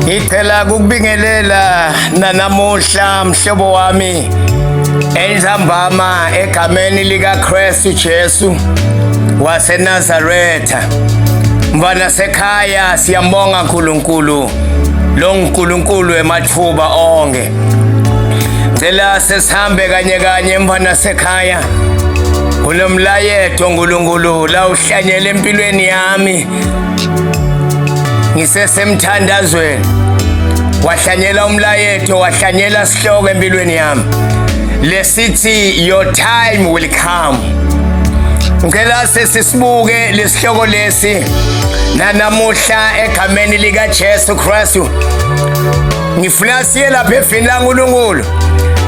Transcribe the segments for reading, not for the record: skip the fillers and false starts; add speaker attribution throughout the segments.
Speaker 1: Ngicela ukubingelela nanamuhla mhlobo wami enzambama egameni lika Kristu Jesu waseNazaretha. Mvana sekhaya siyambonga uNkulunkulu, lo uNkulunkulu emathuba onke. Ngicela sesihambe kanye mvana sekhaya. Kunomlayeto uNkulunkulu la uhlanyela empilweni yami. Ngisesemthandazweni. Wahlanyela umlayeto, wahlanyela sihloko empilweni yami. Lesithi your time will come. Ngicela sesibuke lesihloko lesi nanamuhla egameni lika Jesu Kristu. Ngifuna siye lapha evini laNkulunkulu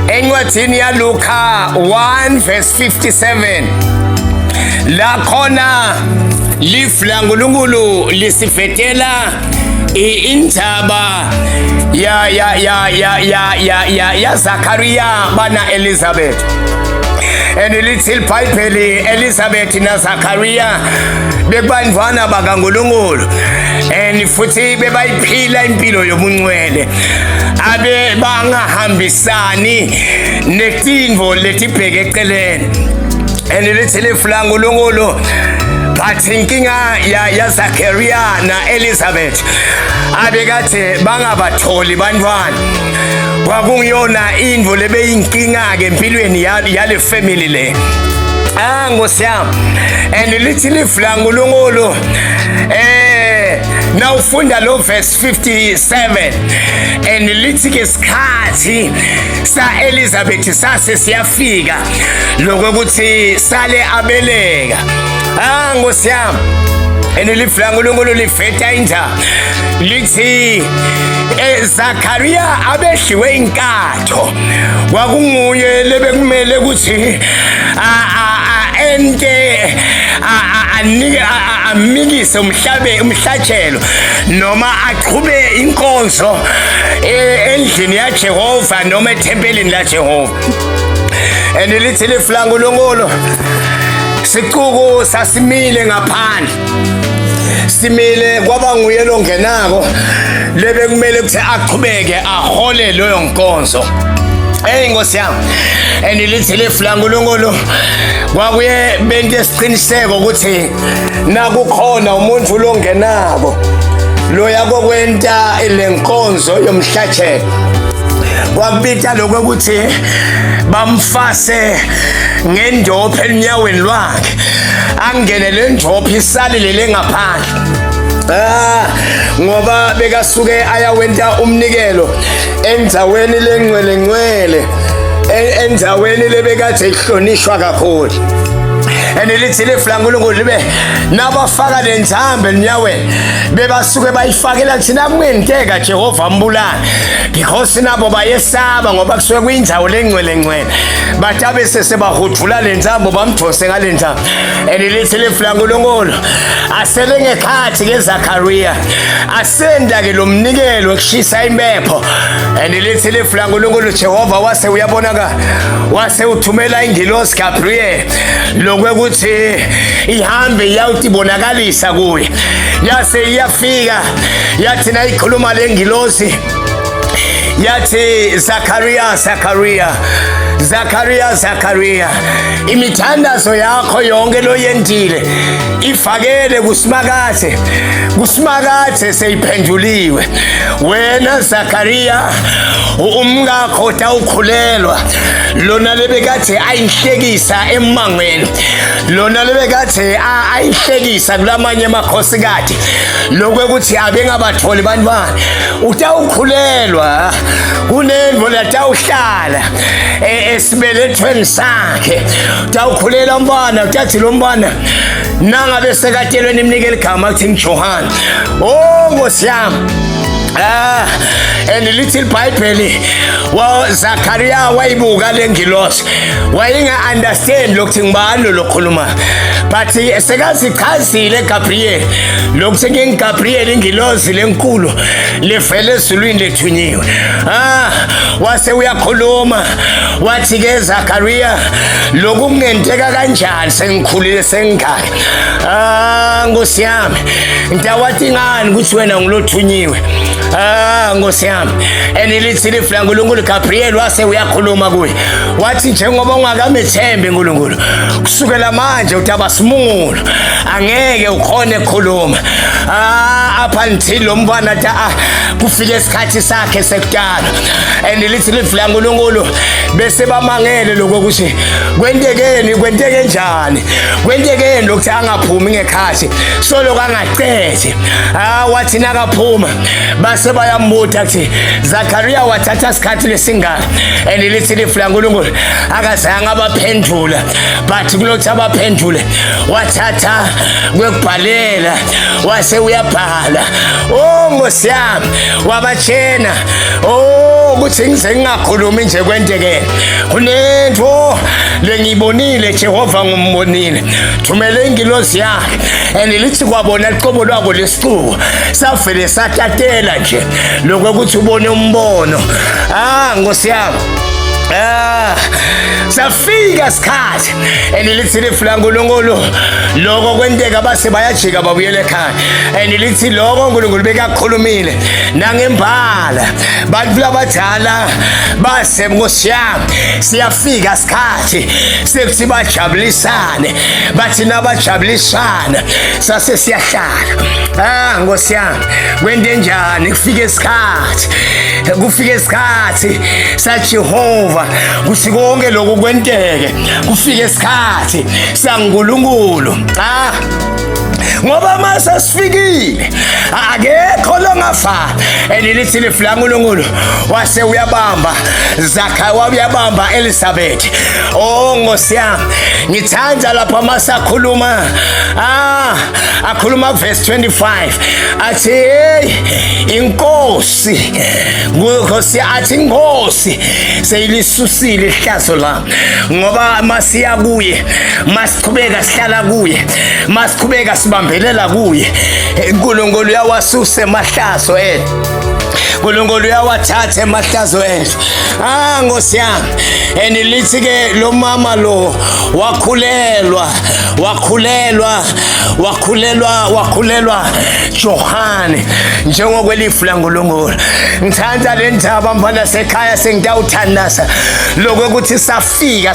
Speaker 1: encwadini yaLuka 1:57. La khona lifu laNkulunkulu lisivetela indaba ya Zachariah bana Elizabeth. And lithi iBhayibheli Elizabeth na Zachariah bekubandvana bakaNkulunkulu and futhi bebayiphila impilo yobungcwele abe bangahambisani netindvo letibheke eceleni. And lithi lifu laNkulunkulu bathi inkinga ya Zachariah na Elizabeth abekade bangabatholi bantwana. Kwakungiyona indvo lebeyinkinga ke empilweni yale family le. Ngosiyami. And lithi lifu laNkulunkulu nawufunda lo verse 57 and lithi ke isikhathi sa Elizabeth sase siyafika lokuthi sale abeleka. Ngosiyami. And lifu laNkulunkulu liveta indaba lithi Zachariah abehliwe inkatho. Kwakunguye lebekumele ukuthi ente amikise umhlatshelo noma aqhube inkonzo endlini yaJehova noma etempelini laJehova. And lithi lifu laNkulunkulu siquku sasimile ngaphandle. Simile kwaba nguye lo ngenako lebe kumele ukuthi aqhubeke ahole leyo nkonzo. Nkosi yami. And lithi lifu laNkulunkulu kwakuye bento esiqiniseko ukuthi nakukhona umuntu lo ngenako lo yakokwenta lenkonzo yomhlatshelo. Kwakubita lokho ukuthi bamfase ngendophe elinyaweni lwakhe angene le ndophe isalile ngaphandle. Ngoba bekasuke ayawenta umnikelo endzaweni lengcwele endzaweni lebekade ihlonishwa kakhulu. And lithi lifu laNkulunkulu libe nabafaka lenzambe enyaweni bebasuke bayifakela thina kungenteka Jehova mbulala because nabo bayesaba ngoba kusuke kuyindzawo lengcwele batabe sesebahudula lenzambo bamthose ngalenzambo. And lithi lifu laNkulunkulu asele ngekhathi ke Zachariah asenda ke lo mnikelo ekushisa impepho. And lithi lifu laNkulunkulu Jehova wase uyabonaka wase uthumela ingilosi Gabriel lokwe ukuthi ihambe yawutibonakalisa kuye. Yase iyafika yathi nayikhuluma lengilosi yathi Zachariah imithandazo yakho yonke lo yendile ifakele kusimakathe seyiphenduliwe. Wena Zachariah umngakho utawukhulelwa lona lebekade ayihlekisa emangweni lona lebekade ayihlekisa kulamanye amakhosikade lokuthi abengabatholi bantwana utawukhulelwa kunendvo latawuhlala esibelethweni sakhe utawukhulela umntwana utathi lo mntwana nangabe sekatelweni imnikele igama kuthi ngiJohana. Nkosi yami. And lithi iBhayibheli Zachariah wayibuka lengilosi wayinga understand lokuthi ngibani lo khuluma but sekazichazile Gabriel lokuthi ngingabriel ingilosi lenkulu levele ezulwini lethunyiwe. Wase uyakhuluma wathi ke Zachariah lokungenteka kanjani sengikhulile sengikhaya. Nkosi yami ntawathi ngani ukuthi wena ngilothunyiwe Nkosi yami. Lithi ilifula uNkulunkulu Gabriel wase uyakhuluma kuye. Wathi njengoba ungakamethembe uNkulunkulu, kusukela manje utaba simulo. Angeke ukhone ukukhuluma. Up until lo mfana kufike isikhathi sakhe sekudala. Lithi ilifula uNkulunkulu bese bamangele lokho ukuthi kwenteke njani. Kwenteke lokuthi angaphumi ngekhathi. Solo kangaqedzi. Wathi nakaphuma base bayambuta kuthi Zakaria wathatha isikhathi lesingaka. Lithi ilifula uNkulunkulu akazange abaphendula, but kulokuthi abaphendule wathatha kwekubhalela wase uyabhala. Nkosi yami wabatshena ukuthi ngize ngingakhulumi nje kwenteke. Kunento lengibonile Jehova ngumbonile. Thumele ingilosi yakhe. Lithi kwabona liqobo lwabo lesixuku safele satatela nje lokho ukuthi ubone umbono. Nkosi yami. Safika isikhathi lithi ilifula uNkulunkulu lokho kwenteka base bayajika babuyele ekhaya. Lithi lokho uNkulunkulu bekakhulumile nangembala bantu labadala base Nkosi yami siyafika isikhathi sekuthi bajabulisane. Bathi nabajabulisana sase siyahlala. Nkosi yami kwente njani kufike isikhathi saJehova kuthi konke lokho kwenteke. Kufike isikhathi saNkulunkulu. Ngoba mase sifikile akekho longafana. Lithi ilifula uNkulunkulu wase uyabamba Zakaria uyabamba Elizabeth. Nkosi yami ngithanda lapha masakhuluma akhuluma verse 25 athi inkosi Nkosi athi inkosi seyilisusile ihlazo la ngoba masiya kuye masiqhubeka sihlala kuye masiqhubeka sibambelela kuye. uNkulunkulu uyawasusa emahlazo ethu. uNkulunkulu uyawathatha emahlazo ethu. Nkosi yami lithi ke lo mama lo wakhulelwa Johane njengokwelifula uNkulunkulu. Ngithanda le ndaba mfana sekhaya sengiyawuthandasa lokho ukuthi safika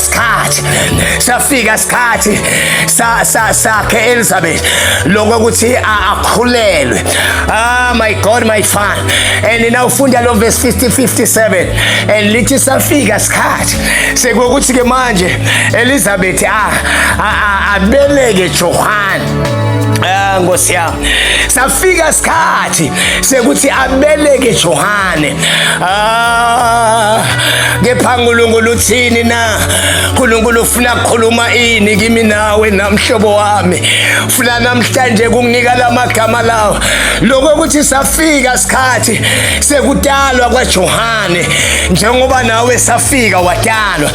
Speaker 1: isikhathi sakhe Elizabeth lokho ukuthi akhulelwe. My God my Father. Now ufunda lo verse 57 lithi safika isikhathi sekuthi ke manje Elizabeth abeleke Johane. Nkosi yami safika isikhathi sekuthi abeleke Johane. Kepha uNkulunkulu uthini na? uNkulunkulu ufuna ukukhuluma ini kimi nawe namhlobo wami. Ufuna namhlanje kunginika lamagama lawo lokho ukuthi safika isikhathi sekudalwa kwaJohane njengoba nawe safika wadalwa.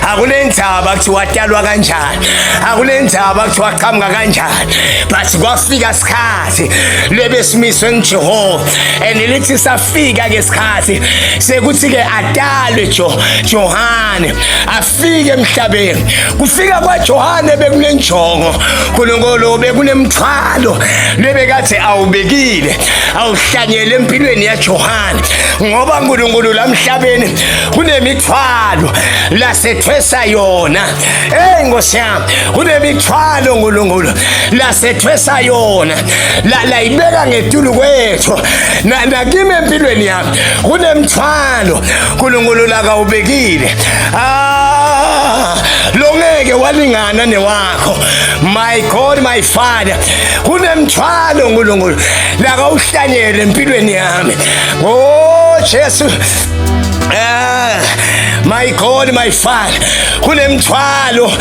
Speaker 1: Akunendaba ukuthi wadalwa kanjani, akunendaba ukuthi waqhamuka kanjani, but kwafika isikhathi lebesimiswe nguJehova. Lithi safika ke isikhathi sekuthi ke adalwe Johane afike emhlabeni. Kufika kwaJohane bekunenjongo. uNkulunkulu bekunemthwalo lebekade awubekile awuhlanyele empilweni yaJohane ngoba uNkulunkulu lamhlabeni kunemithwalo lasethwesa yona. Nkosi yami kunemithwalo uNkulunkulu lasethwesa yona la ibeka ngetulo kwethu nakimi empilweni yami kunemthwalo uNkulunkulu lakawubekile. Longeke walingana newakho. My God my Father kunemthwalo uNkulunkulu lakawuhlanyele empilweni yami. Jesu. My God my Father kunemthwalo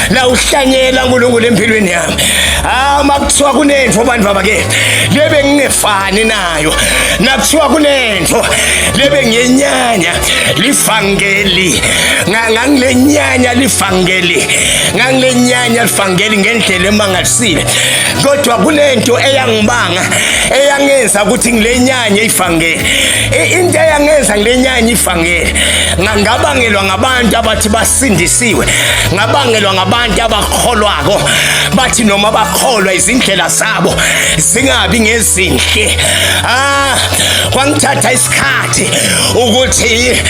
Speaker 1: la uhlanyela uNkulunkulu empilweni yami. Makuthiwa kunento bantu babake lebe ngingefani nayo, nakuthiwa kunento lebe ngiyenyanya livangeli ngangilenyanya livangeli ngendlela emangalisile, kodwa kunento eyangibanga eyangenza ukuthi ngilenyanya ivangeli. Into eyangenza ngilenyanya ivangeli ngabangelwa ngabantu abathi basindisiwe, ngabangelwa ngabantu abakholwako bathi noma bakholwa izindlela zabo zingabi ngezinhle. kwangithatha isikhathi ukuthi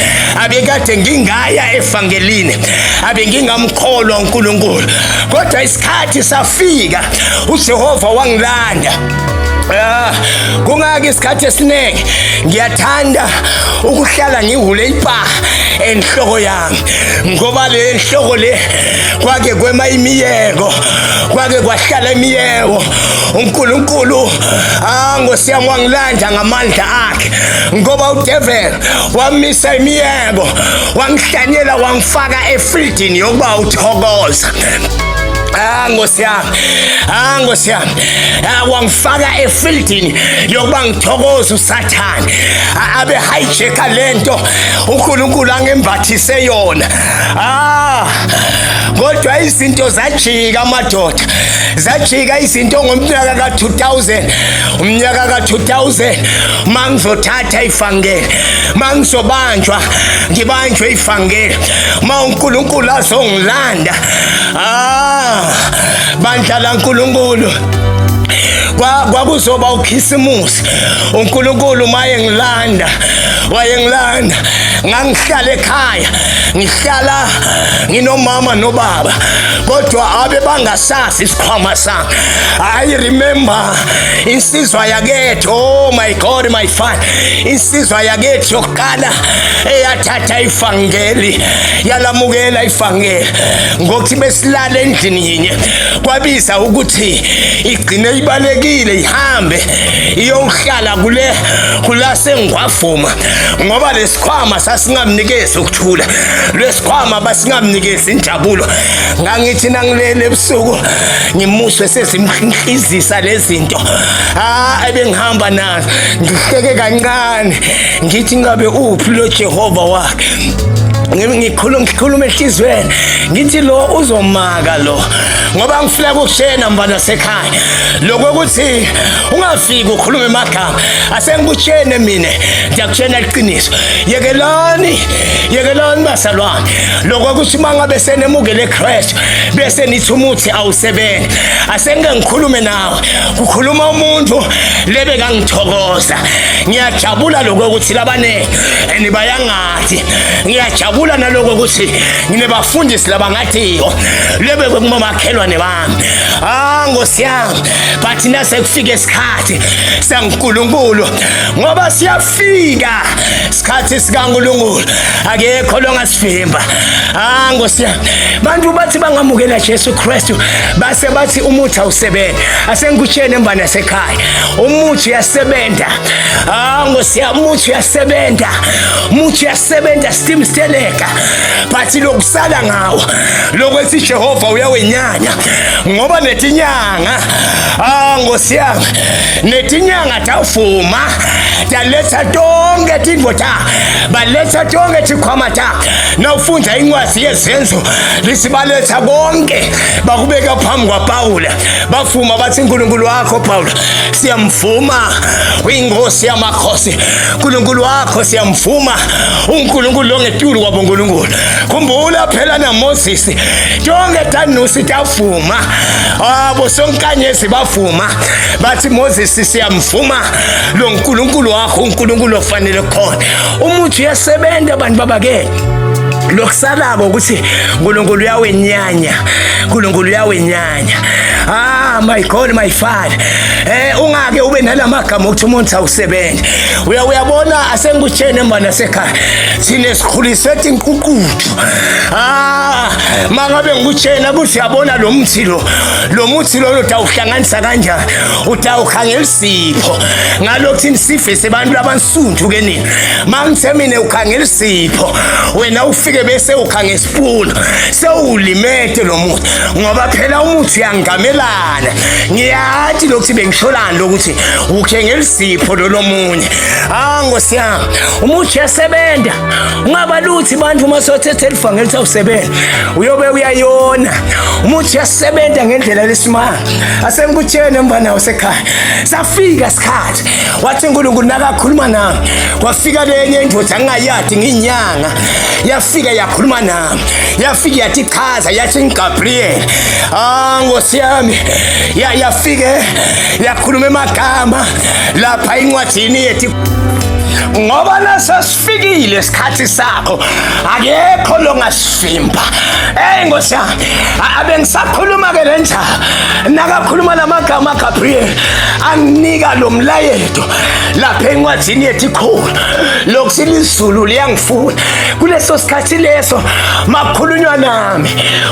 Speaker 1: abekade ngingaya evangelini, abengingamkholwa uNkulunkulu, kodwa isikhathi safika uJehova wangilanda. Kungaki isikhathi esiningi ngiyathanda ukuhlala ngihule ipaha enhloko yami, ngoba le nhloko le kwake kwema imiyeko, kwake kwahlala imiyeko. uNkulunkulu Nkosi yami wangilanda ngamandla akhe, ngoba udevil wamisa imiyeko, wangihlanyela wangifaka efieldini yokuba uthokoza. Nkosi yami, wangifaka efieldini yokuba ngithokoza uSathane, abe hijacka lento uNkulunkulu angembathise yona. Kodwa izinto zajika madoda, zajika izinto ngomnyaka ka-2000, umnyaka ka-2000 mangizothatha ivangeli, mangizobanjwa ngibanjwe ivangeli, uNkulunkulu azongilanda. Bandla laNkulunkulu kwakuzoba ukhisimusi, uNkulunkulu wayengilanda, ngangihlala ekhaya, ngihlala nginomama nobaba, kodwa abe bangasazi isikhwama sami. I remember insizwa yakethu, oh my God my Father, insizwa yakethu yokuqala eyathatha ivangeli, yalamukela ivangeli, ngokuthi besilala endlini yinye, kwabiza ukuthi igcine ibalekile ihambe iyohlala kula sengwavuma, ngoba lesikhwama sasingamnikezi ukuthula, lesikhwama basingamnikezi injabulo. Ngangithi nangilele ebusuku ngimuswe sezimhlizisa lezinto ebengihamba nazo, ngihleke kancane ngithi ngabe uphi lo Jehova wakhe. Ngikhuluma ehlizweni ngithi lo uzomaka lo, ngoba ngifuna ukushena mbana sekhaya lokuthi ungafiki ukhuluma emagama, asengikutshene mina, ngiyakutshena iqiniso. Yekelani basalwane, lokuthi mangabe senemukele eChrist bese nithi umuthi awusebenzi, asengeke ngikhulume nawe, kukhuluma umuntu lebe kangithokoza. Ngiyajabula lokuthi labanenge nibayangathi, ngiyajabula naloko ukuthi nginebafundisi labangathiyo lebe kumakhelwane bami. Nkosi yami, but nasekufika isikhathi saNkulunkulu, ngoba siyafika isikhathi sikaNkulunkulu, akekho longasivimba. Nkosi yami, bantu bathi bangamukela Jesu Kristu base bathi umuthi awusebenzi. Asengikutshene mbana sekhaya, umuthi uyasebenza. Nkosi yami, umuthi uyasebenza, simsteleka, but lokusala ngawo lokwethi Jehova uyawenyanya, ngoba netinyanga Nkosi yami, netinyanga tavuma taletha tonke tintfo ta, baletha tonke tikhwama ta. Nawufunda incwadi yezenzo lisibaletha bonke bakubeka phambi kwaPawula, bavuma bathi uNkulunkulu wakho Pawula siyamvuma, uyinkosi yamakhosi, uNkulunkulu wakho siyamvuma, uNkulunkulu lo ngetulu kwaboNkulunkulu. Khumbula phela naMoses tonke tanusi tavuma, bosonkanyezi bavuma bathi Moses siyamvuma lo uNkulunkulu wakho, uNkulunkulu ofanele khona. Umuthi uyasebenza bantu babake, lokusalako ukuthi uNkulunkulu uyawenyanya, uNkulunkulu uyawenyanya. My God my Father, ungake ube nalamagama ukuthi umuntu awusebenza. Uyabona asengikutshene mbana sekhaya sinesikhulisethi inkunkuthu. Mangabe ngikutshena ukuthi yabona lo muthi lo utawuhlanganisa kanjani, utawukhangela isipho ngalokuthi nisifo sebantu abansundu ke nini. Mangithe mina ukhangela isipho, wena ufike bese ukhangela isipunu, sewulimete lo muthi, ngoba phela umuthi uyangamelana. Ngiyathi lokuthi bengisholani lokuthi ukhengela isipho lomunye. Nkosi yami, umuthi uyasebenza, ungabaluthi bantu masothethe elivangeli awusebenza, uyobe uyayona. Umuthi uyasebenza ngendlela lesimanga. Asengikutshene mbana usekhaya, safika isikhathi wathi uNkulunkulu nakakhuluma nami, kwafika lenye indoda angayadi nginyanga, yafika yakhuluma nami, yafika yathi chaza, yathi Gabriel. Nkosi yami, yafike yakhuluma emagama lapha incwadini yethi ngoba nasasifikile isikhathi sakho akekho longasivimba. Nkosi yami, abengisakhuluma ke lenjalo nakakhuluma lamagama Gabriel anginika lo mlayeto lapha encwadini yethi ikhulu lokusile izulu liyangifuna kuleso sikhathi leso makukhulunywa nami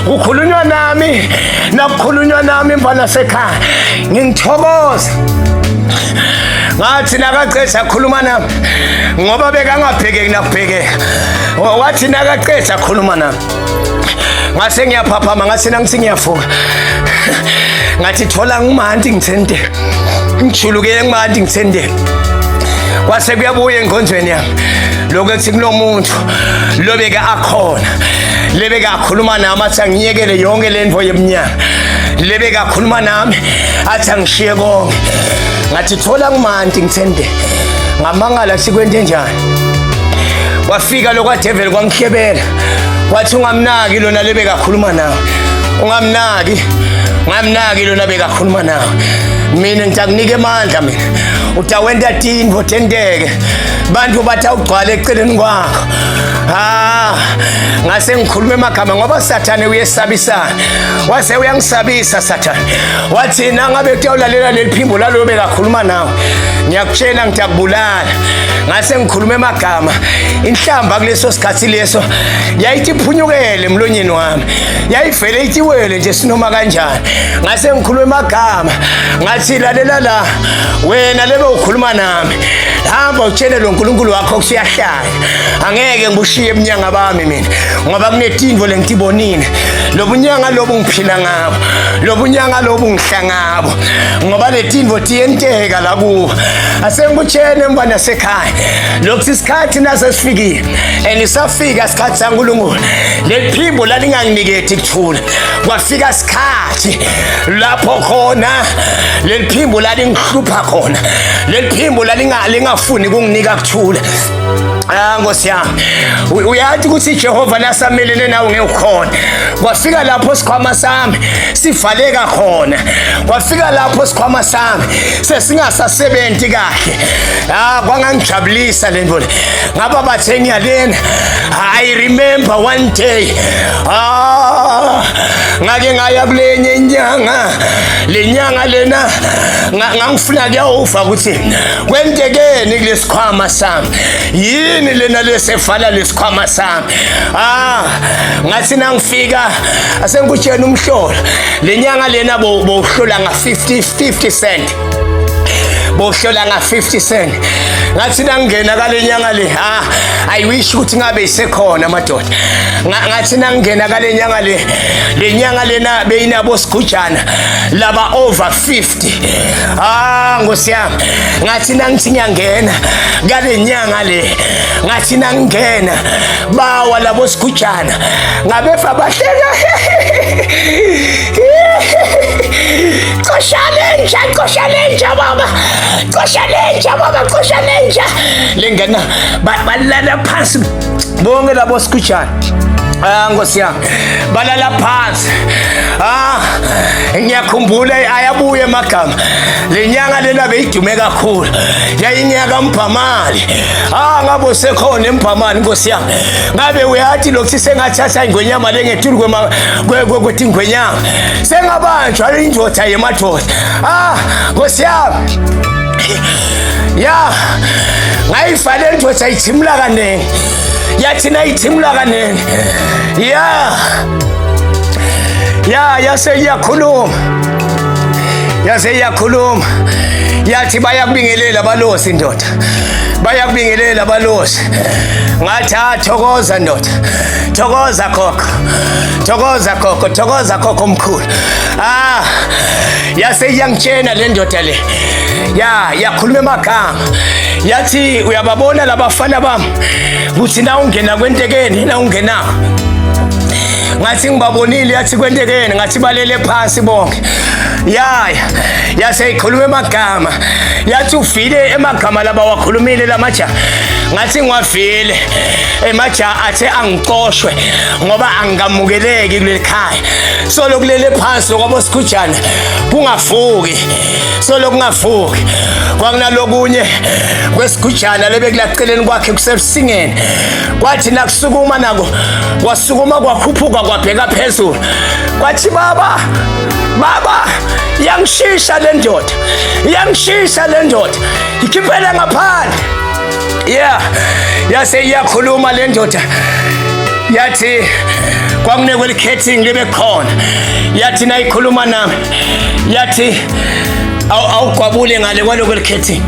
Speaker 1: ukhulunywa nami nakukhulunywa nami mfana sekhaya ngingithokoza ngathi nakaqeda khuluma nami ngoba bekangabhekeki nakubhekeka wathi nakaqeda khuluma nami ngase ngiyaphaphama ngase nangithi ngiyavuka ngathi thola ngimandi ngithende ngijulukele ngimandi ngithende kwase kuyabuya engqondweni yami lokho ethi kunomuntu lobeka akhona lebeka akhuluma nami athi ngiyekele yonke lento yeminyaka lebeka akhuluma nami athi ngishiye konke ngathi thola ngimandi ngithende ngamangala sikwente njani wafika lo kwaDevil kwangihlebela wathi ungamnaki lona lebeka akhuluma nawe ungamnaki lona beka akhuluma nawe mina ngitakunike amandla mina utawenda tinvo tendeke bantu bathi awugcwala eceleni kwakho ngase ngikhuluma emagama ngoba Sathane uyesabisana wase uyangisabisa Sathane wathi nangabe utawulalela leliphimbo lalo beka akhuluma nawe ngiyakutshela ngitakubulala ngase ngikhuluma emagama inhlamba kuleso sikhathi leso yayithi phunyukele emlonyeni wami yayivele ithi wele nje sinoma kanjani ngase ngikhuluma emagama ngathi lalela la wena lebe ukhuluma nami hamba utshele lo nkulunkulu wakho kusiyahlala angeke ngibushiye eminyanga bami mina ngoba kunetinvo lengitibonile lobunyanga lobu ngiphila ngabo lobunyanga lobu ngihla ngabo ngoba letinvo tiyenteka la kubo asengikutshene mbana sekhaya lokhu isikhathi nasesifikile enisafika isikhathi saNkulunkulu lephimbo lalinganginiketi kuthula kwafika isikhathi lapho khona leliphimbo lalingihlupha khona leliphimbo lalingafuni kunginika kuthula Nkosi yami uyathi ukuthi Jehova nasamelene nawe ngekukhona kwafika lapho sikhwama sami sivaleka khona kwafika lapho sikhwama sami sesingasasebenzi kahle kwangangijabulisa lento le ngaba bathe ngiyalena I remember one day ngake ngaya kulenye inyanga lenyanga lena ngangifuna kuyawuva ukuthi kwentekeni kulesikhwama sami yini lena lesevala lesikhwama sami ngathi nangifika asengikutshela umhlolo lenyanga lena bowuhlola nga50 cent bohlola nga50 cent ngathi nangena kalenyanga le I wish ukuthi ngabe isekhona madoda ngathi nangena kalenyanga le lenyanga lena beyinabo sigujana laba over 50 Nkosi yami ngathi nangithi ngiyangena kalenyanga le ngathi nangena bawa labo sigujana ngabefa bahleka Koshalenja baba lengena balala phansi bonke labo sigujana Nkosi yami balala phansi ngiyakhumbula ayabuye emagama lenyanga lena beyidume kakhulu yayinyaka Mphamali ngabe sekhona eMphamali Nkosi yami ngabe uyathi lokho sengathatha ingwenyama lengethulu kwethi ingwenyama sengabanjwa indoda yemadoda Nkosi yami ngayifale indoda ithimula kanene yathi nayithimula kanene yase iyakhuluma yathi bayakubingelela abalosi indoda bayakubingelela abalosi ngathi thokoza ndoda thokoza khokho mkhulu yase iyangitshena le ndoda le yakhuluma emagama yathi uyababona labafana bami kuthi na ungena kwentekeni na ungenawo ngathi ngibabonile yathi kwentekeni ngathi balele phansi bonke yase ikhuluma emagama yathi ufile emagama laba wakhulumile lamaja ngathi ngwavile emajaha athe angixoshwe ngoba angikamukeleki kuleli khaya. So lokulele phansi kwabo Sikhujana kungavuki, so lokungavuki kwakunalokunye kweSikhujana lebekulaceleni kwakhe kusebusingeni. Kwathi nakusukuma nako wasukuma kwakhuphuka kwabheka phezulu kwathi baba yangishisha le ndoda, yangishisha le ndoda, ikhiphele ngaphandle. Yase iyakhuluma le ndoda yathi kwakunekwe likhetting libe khona, yathi nayikhuluma nami yathi awugwabule ngale kwaloko likhetting.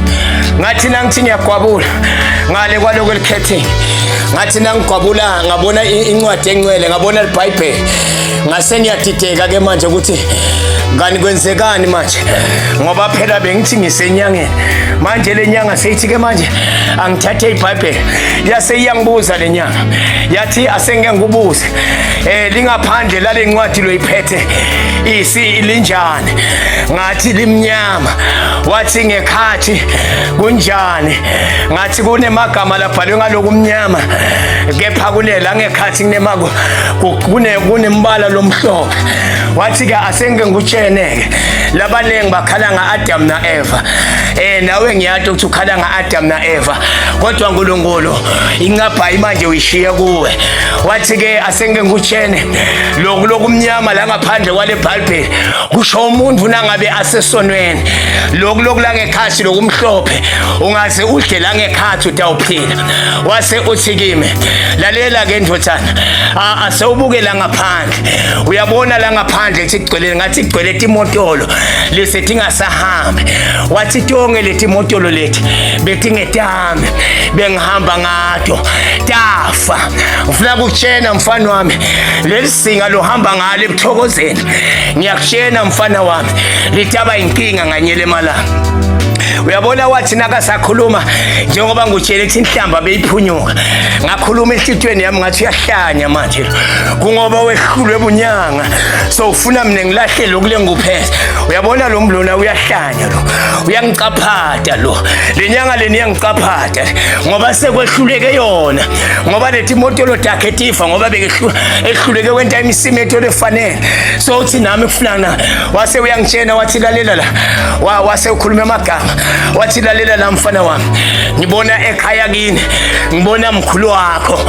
Speaker 1: Ngathi nangithi ngiyagwabula ngale kwaloko likhetting, ngathi nangigwabula ngabona incwadi engcwele, ngabona iBhayibheli, ngase ngiyadideka ke manje ukuthi ngani kwenzekani manje, ngoba phela bengithi ngisenyangeni. Manje le nyanga seyithi ke manje angithathe iBhayibheli, yase iyangibuza le nyanga yathi asengeke ngikubuze lingaphandle lale ncwadi loyiphethe linjani. Ngathi limnyama. Wathi ngekhathi kunjani. Ngathi kunemagama labhalwe ngaloku mnyama, kepha kulela ngekhathi kunembala lomhlophe. Wathi ke asengeke ngikutsheneke labanengi bakhala nga-Adam na-Eva. Nawe ngiyathi ukuthi ukhala nga-Adam na-Eva, kodwa uNkulunkulu incaphayi manje uyishiye kuwe. Wathi ke asengeke ngikutshene loku mnyama la ngaphandle kwale Bhayibheli kusho umuntu nangabe asesonweni. Lokhu la ngekhathi lokumhlophe ungaze udle la ngekhathi utawuphila. Wase uthi kimi lalela ke ndothana, asewubuke la ngaphandle, uyabona la ngaphandle ukuthi igcwele ngathi igcwele timotolo lesethi ngasahambe. Wathi tonke letimotolo lethi bethi ngetami bengihamba ngato tafa. Ngifuna ukutshena mfana wami, leli singa lohamba ngalo ebuthokozeni, ngiyakutshena mfana wami, litaba inkinga nganyele malanga. Uyabona wathi nakasakhuluma njengoba ngutshele ukuthi inhlamba beyiphunyuka, ngakhuluma enhlitweni yami ngathi uyahlanya manje kungoba wehlulwe bunyanga, so ufuna mina ngilahle lokule nguphethe. Uyabona lo mlona uyahlanya lo, uyangicaphatha lo, lenyanga leni iyangicaphatha ngoba sekwehluleke yona, ngoba lethi imotolo dakhe tifa ngoba bekehluleke kwenta imisimetho lefanele. So uthi nami kufunana, wase uyangitshena wathi lalela la, wase ukhuluma amagama wathi lalela la mfana wami, ngibona ekhaya kini, ngibona mkhulu wakho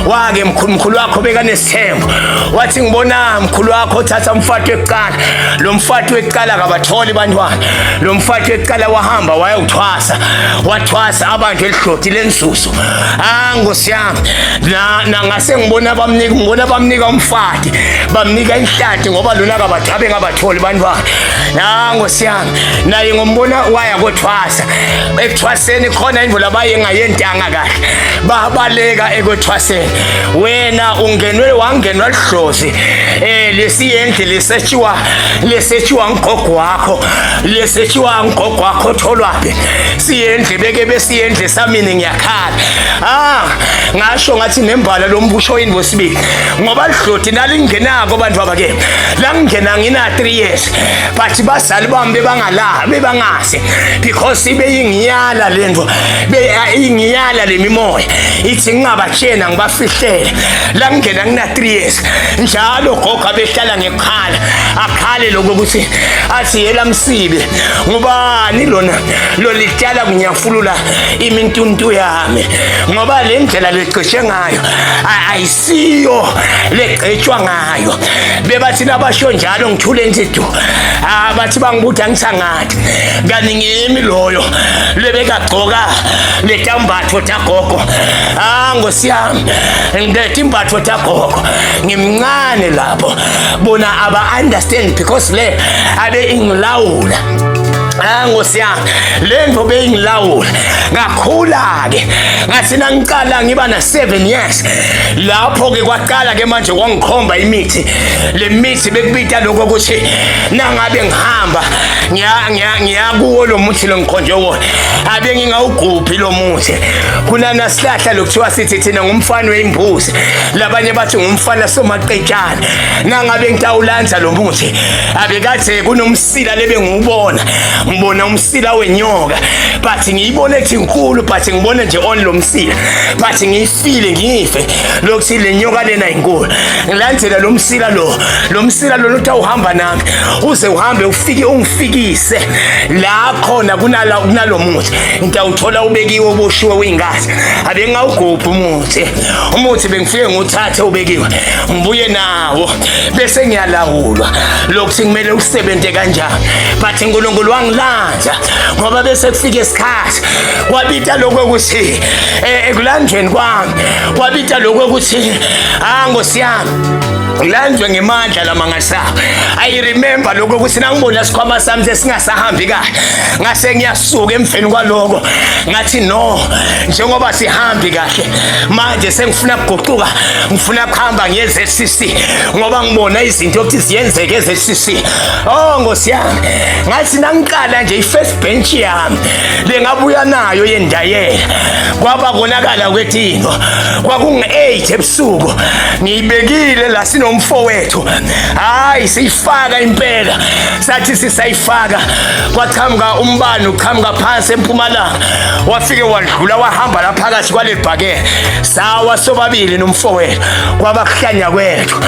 Speaker 1: wake mkhulu wakho bekanesithembu. Wathi ngibona mkhulu wakho uthatha umfati wekuqala, lo mfati wekuqala akabatholi bantwana, lo mfati wekuqala wahamba wayewuthwasa, wathwasa abantu elihloti lensusu. Nkosi yami, na ngase ngibona bamnika umfati, bamnika inhlati ngoba lona akabathabe ngabatholi bantwana. Nkosi yami, naye ngombona waya kothwasa, ekuthwaseni khona indlu labaye ngayentanga kahle, babaleka ekothwaseni. Wena wangenwa lidlozi lesiyendle lesetshiwa ngogogo wakho, lesetshiwa ngogogo wakho tholwapi siyendle beke besiyendle samini ngiyakhala. Ngasho ngathi nembala lombusho yini bosibili ngoba lidloti nalingenako bantu abake la ngena ngina 3 years, but basali bami bebangase because ibe ingiyala lento ingiyala lemimoya ithi ngingabatshena ngibafihlele. La ngena ngina 3 years njalo gogo abehlala ngekhala akhale lokuthi athi yela Msibe ngubani lona lo lityala kunyafulula imintuntu yami, ngoba le ndlela lecishe ngayo ayisiyo legcetshwa ngayo. Bebathi nabasho njalo ngithule ntidu, bathi bangibutha ngisangathi kani ngimi loyo lebekagcoka letambatho tagogo. Nkosi yami, ngetimbatho tagogo ngimncane lapho, bona aba understand because le abe ingilawula. Nkosi yami, le nto beyingilawula ngakhula ke, ngathi nangiqala ngiba na 7 years lapho ke kwaqala ke manje kwangikhomba imithi. Le mithi bekubita lokho ukuthi nangabe ngihamba ngiyakuwo lo muthi lo ngikhonje wona, abe ngingawugubhi lo muthi. Kunana sihlahla lokuthiwa sithi thina ngumfana weimbuzi, labanye bathi ngumfana somaqetshana. Nangabe ngitawulanza lo muthi abekade kunomsila lebe ngiwubona ngibona umsila wenyoka but ngiyibone ethi inkulu but ngibone nje on lo msila but ngiyifile ngife lokuthi le nyoka lena inkulu ngilandela lo msila lo uthi uhamba nami uze uhambe ufike ungifikise la khona kunalo muthi into awuthola ubekiwe uboshiwe weingazi abe ngawugubha umuthi bengifike nguthathe ubekiwe ngibuye nawo bese ngiyalawulwa lokuthi kumele usebenze kanjani but uNkulunkulu wangilanda ngoba bese kufika isikhathi wabita lokho ukuthi ekulandweni kwami wabita lokho ukuthi Nkosi yami ngilandwe ngemandla lamangasabo I remember lokho ukuthi nangibona sikhwama sami sesingasahambi kahle ngase ngiyasuka emveni kwaloko ngathi no njengoba sihambi kahle manje sengifuna ukuguquka ngifuna ukuhamba ngeZCC ngoba ngibona izinto ukuthi ziyenzeke eZCC Nkosi yami ngathi nangiqala nje ifirst bench yami lengabuya nayo yendayela kwaba konakala kwethingo kwakungu-8 ebusuku ngiyibekile la sinomfowethu hayi siyifaka impela sathi sisayifaka kwaqhamuka umbani uqhamuka phansi eMpumalanga wafike wadlula wahamba la phakathi kwalebhakela sawa sobabili nomfowethu kwabakuhlanya kwethu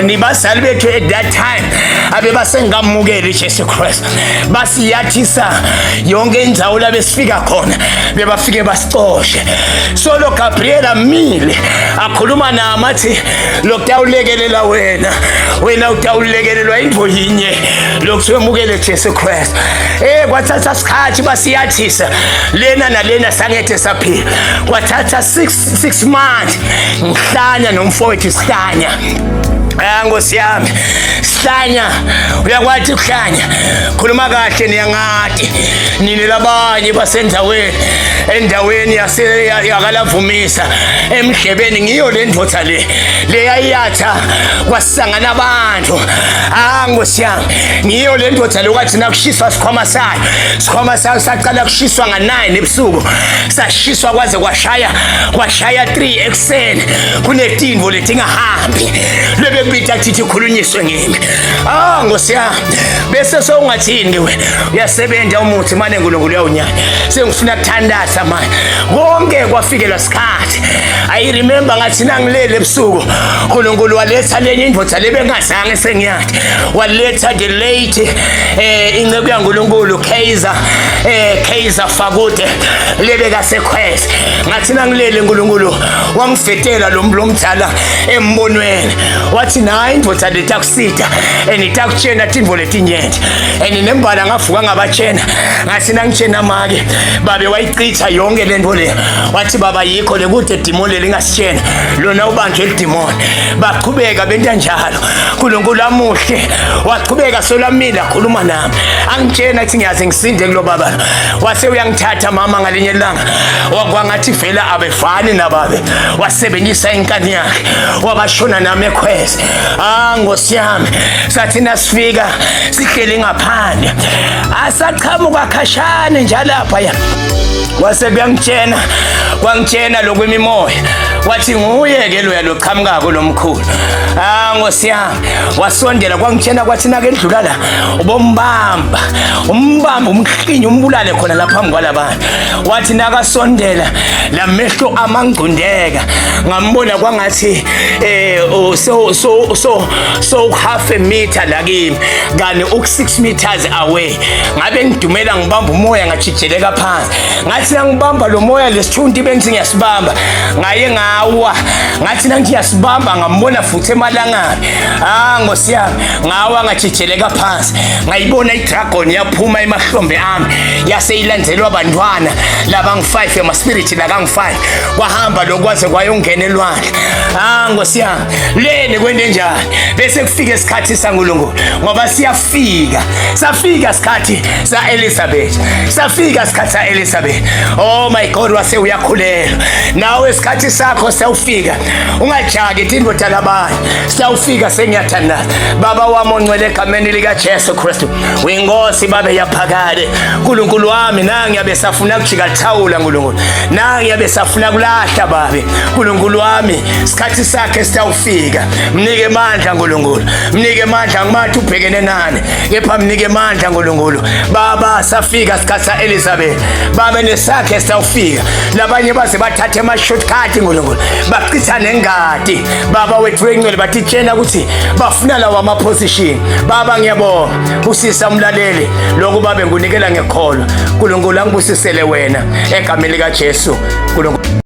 Speaker 1: nibazali bethu at that time abe basengamukela uJesu Christ basiyathisa yonke indzawo la besifika khona bebafike basicoshe so lo Gabriel amile akhuluma nami athi lokutawulekelela wena utawulekelelwa into yinye lokuthiwa emukele Jesu Christ kwathatha isikhathi basiyathisa lena nalena sangethe saphila kwathatha 6 months ngihlanya nomfowethu sihlanya Nkosi yami sihlanya uyakwathi ukuhlanya khuluma kahle niyangadi nini labanye endaweni yakalavumisa emhlebeni ngiyo le ndvodza le yayatha kwasangana abantu Nkosi yami ngiyo le ndvodza lokwathi nakushiswa sikhwama sayo saqala kushiswa nga9 ebusuku sashiswa kwaze kwashaya 3 ekseni kunetinvo letingahambi lebebita thithi khulunyiswe ngimi Nkosi yami bese sowungathini ke uyasebenza umuthi manje uNkulunkulu uyawunyanya sengifuna ukuthandaza manje konke kwafikela isikhathi I remember ngathi nangilele ebusuku uNkulunkulu waletha lenye indvodza lebengazange sengiyathi waletha the late inceku yaNkulunkulu Kaiser Fakude lebeka sekhwese ngathi nangilele uNkulunkulu wangifetela lo mdala embonweni wathi nayi indvodza letakusida itakutshena tindvo letinyenti nembala ngavuka ngabatshena ngathi nangitshena make babe wayichitha yonke lento le wathi baba yikho lekude demon lelingasitshena lona ubanjwe lidemon baqhubeka benta njalo uNkulunkulu amuhle waqhubeka solamila khuluma nami angitshena ukuthi ngiyaze ngisinde kulo baba wase uyangithatha mama ngalinye ilanga wakwangathi vela abefani nababe wasebenzisa inkani yakhe wabashona nami ekhwese Nkosi yami sathi nasifika sihleli ngaphandle asaqhamuka khashane njalo lapha ya wase kwangitshena lokwemimoya wathi nguye ke loya loqhamukako lomkhulu Nkosi yami wasondela kwangitshena kwathi nake endlula la ubombamba umhlinyi umbulale khona lapha phambi kwalabantu wathi nakasondela lamehlo amangcundeka ngambona kwangathi so half a meter la kimi kani 6 meters away ngabe ngidumela ngibamba umoya ngajijeleka phansi ngathi ngibamba lo moya lesithunti bengithi ngiyasibamba ngaye ngawa ngathi ngiyasibamba ngambona futhi emalangani Nkosi yami ngawa ngajijeleka phansi ngayibona idragon yaphuma emahlombe ami yaseyilandzelwa abantwana laba ngi5 emaspirit la kangi5 kwahamba lokwaze kwayongena elwandle Nkosi yami leni kwende njani bese kufika isikhathi saNkulunkulu ngoba safika isikhathi saElizabeth oh my God wase uyakhulelwa nawe isikhathi sakho sewufika ungajaki indodana labanye siyawufika sengiyathandaza baba wami ongcwele egameni lika Jesu Kristu uyinkosi babe yaphakade uNkulunkulu wami nangi yabe safuna kujika thawula uNkulunkulu nangi yabe safuna kulahla babe uNkulunkulu wami isikhathi sakhe sitawufika mnike amandla uNkulunkulu mnike amandla ngimathi ubhekene nani kepha mnike amandla uNkulunkulu baba safika isikhathi sa Elizabeth baba nesakhe sitawufika labanye baze bathathe ama shortcut uNkulunkulu bachitha nengadi baba wethu wengcwele bathi tshena ukuthi bafuna lawa ama position baba ngiyabonga usisa umlaleli lokhu babe ngunikela ngekholo uNkulunkulu angibusisele wena egameni lika Jesu uNkulunkulu